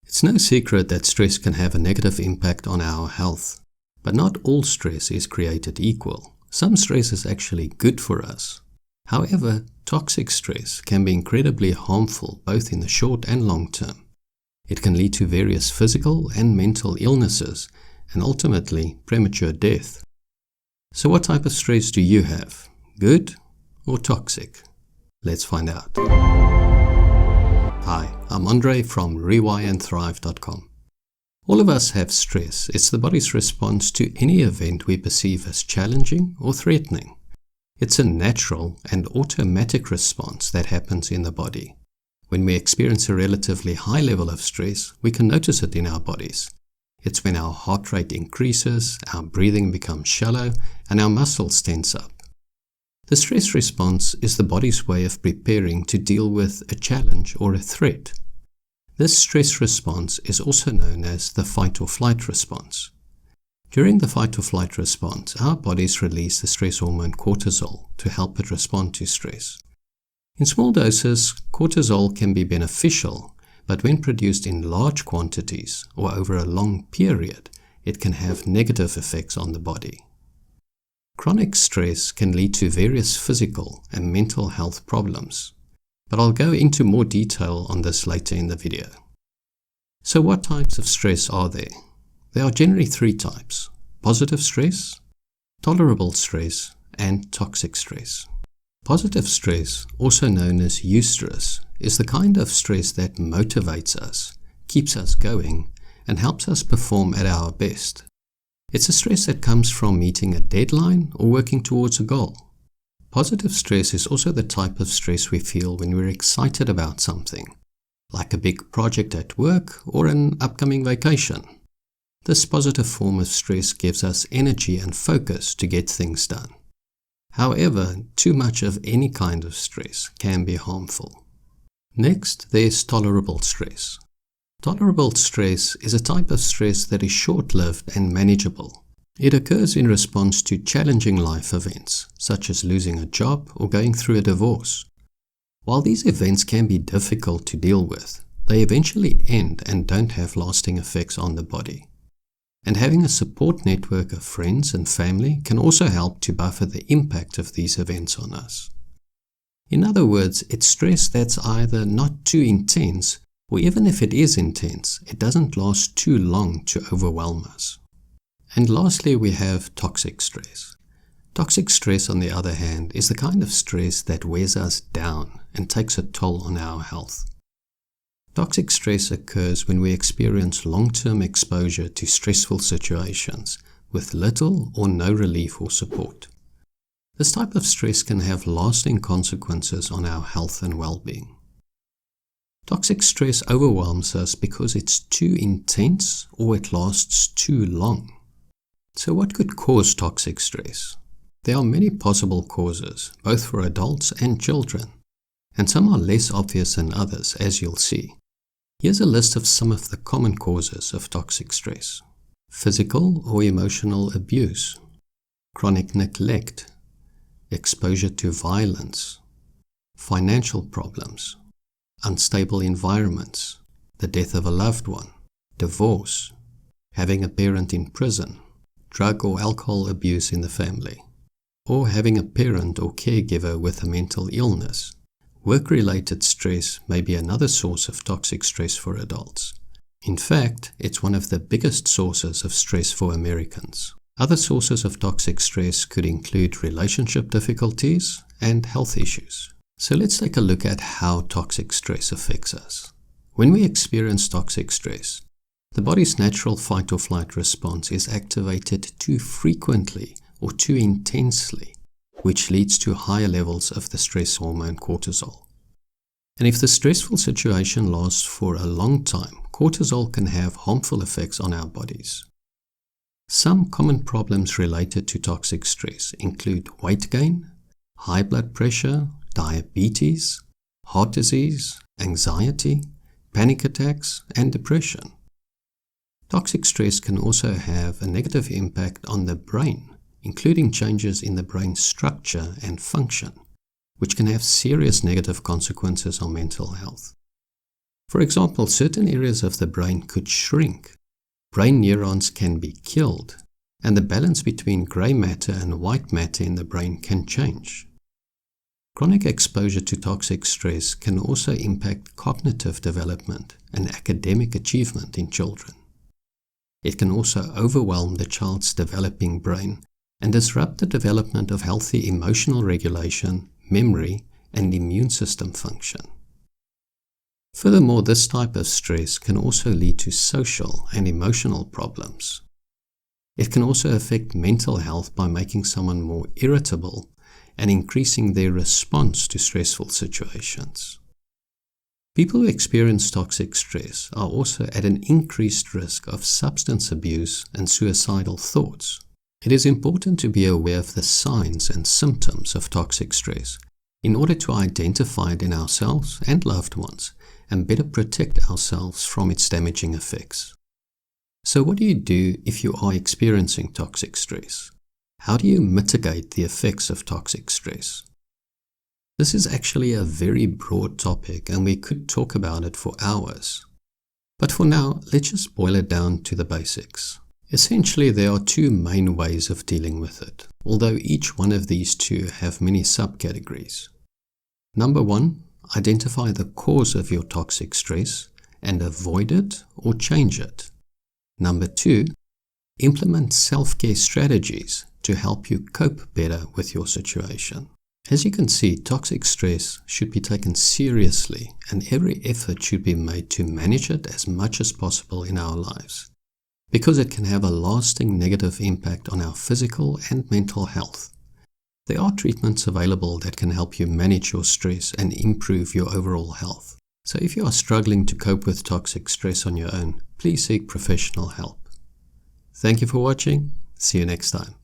It's no secret that stress can have a negative impact on our health, but not all stress is created equal. Some stress is actually good for us. However, toxic stress can be incredibly harmful both in the short and long term. It can lead to various physical and mental illnesses and ultimately premature death. So what type of stress do you have? Good or toxic? Let's find out. Hi, I'm Andre from rewireandthrive.com. All of us have stress. It's the body's response to any event we perceive as challenging or threatening. It's a natural and automatic response that happens in the body. When we experience a relatively high level of stress, we can notice it in our bodies. It's when our heart rate increases, our breathing becomes shallow, and our muscles tense up. The stress response is the body's way of preparing to deal with a challenge or a threat. This stress response is also known as the fight or flight response. During the fight or flight response, our bodies release the stress hormone cortisol to help it respond to stress. In small doses, cortisol can be beneficial, but when produced in large quantities or over a long period, it can have negative effects on the body. Chronic stress can lead to various physical and mental health problems, but I'll go into more detail on this later in the video. So what types of stress are there? There are generally three types: positive stress, tolerable stress, and toxic stress. Positive stress, also known as eustress, is the kind of stress that motivates us, keeps us going, and helps us perform at our best. It's a stress that comes from meeting a deadline or working towards a goal. Positive stress is also the type of stress we feel when we're excited about something, like a big project at work or an upcoming vacation. This positive form of stress gives us energy and focus to get things done. However, too much of any kind of stress can be harmful. Next, there's tolerable stress. Tolerable stress is a type of stress that is short-lived and manageable. It occurs in response to challenging life events, such as losing a job or going through a divorce. While these events can be difficult to deal with, they eventually end and don't have lasting effects on the body. And having a support network of friends and family can also help to buffer the impact of these events on us. In other words, it's stress that's either not too intense, or even if it is intense, it doesn't last too long to overwhelm us. And lastly, we have toxic stress. Toxic stress, on the other hand, is the kind of stress that wears us down and takes a toll on our health. Toxic stress occurs when we experience long-term exposure to stressful situations with little or no relief or support. This type of stress can have lasting consequences on our health and well-being. Toxic stress overwhelms us because it's too intense or it lasts too long. So what could cause toxic stress? There are many possible causes, both for adults and children, and some are less obvious than others, as you'll see. Here's a list of some of the common causes of toxic stress: physical or emotional abuse, chronic neglect, exposure to violence, financial problems, unstable environments, the death of a loved one, divorce, having a parent in prison, drug or alcohol abuse in the family, or having a parent or caregiver with a mental illness. Work-related stress may be another source of toxic stress for adults. In fact, it's one of the biggest sources of stress for Americans. Other sources of toxic stress could include relationship difficulties and health issues. So let's take a look at how toxic stress affects us. When we experience toxic stress, the body's natural fight or flight response is activated too frequently or too intensely, which leads to higher levels of the stress hormone cortisol. And if the stressful situation lasts for a long time, cortisol can have harmful effects on our bodies. Some common problems related to toxic stress include weight gain, high blood pressure, diabetes, heart disease, anxiety, panic attacks, and depression. Toxic stress can also have a negative impact on the brain, including changes in the brain's structure and function, which can have serious negative consequences on mental health. For example, certain areas of the brain could shrink, brain neurons can be killed, and the balance between grey matter and white matter in the brain can change. Chronic exposure to toxic stress can also impact cognitive development and academic achievement in children. It can also overwhelm the child's developing brain and disrupt the development of healthy emotional regulation, memory, and immune system function. Furthermore, this type of stress can also lead to social and emotional problems. It can also affect mental health by making someone more irritable and increasing their response to stressful situations. People who experience toxic stress are also at an increased risk of substance abuse and suicidal thoughts. It is important to be aware of the signs and symptoms of toxic stress in order to identify it in ourselves and loved ones and better protect ourselves from its damaging effects. So what do you do if you are experiencing toxic stress? How do you mitigate the effects of toxic stress? This is actually a very broad topic and we could talk about it for hours. But for now, let's just boil it down to the basics. Essentially, there are two main ways of dealing with it, although each one of these two have many subcategories. Number one, identify the cause of your toxic stress and avoid it or change it. Number two, implement self-care strategies to help you cope better with your situation. As you can see, toxic stress should be taken seriously and every effort should be made to manage it as much as possible in our lives, because it can have a lasting negative impact on our physical and mental health. There are treatments available that can help you manage your stress and improve your overall health. So if you are struggling to cope with toxic stress on your own, please seek professional help. Thank you for watching. See you next time.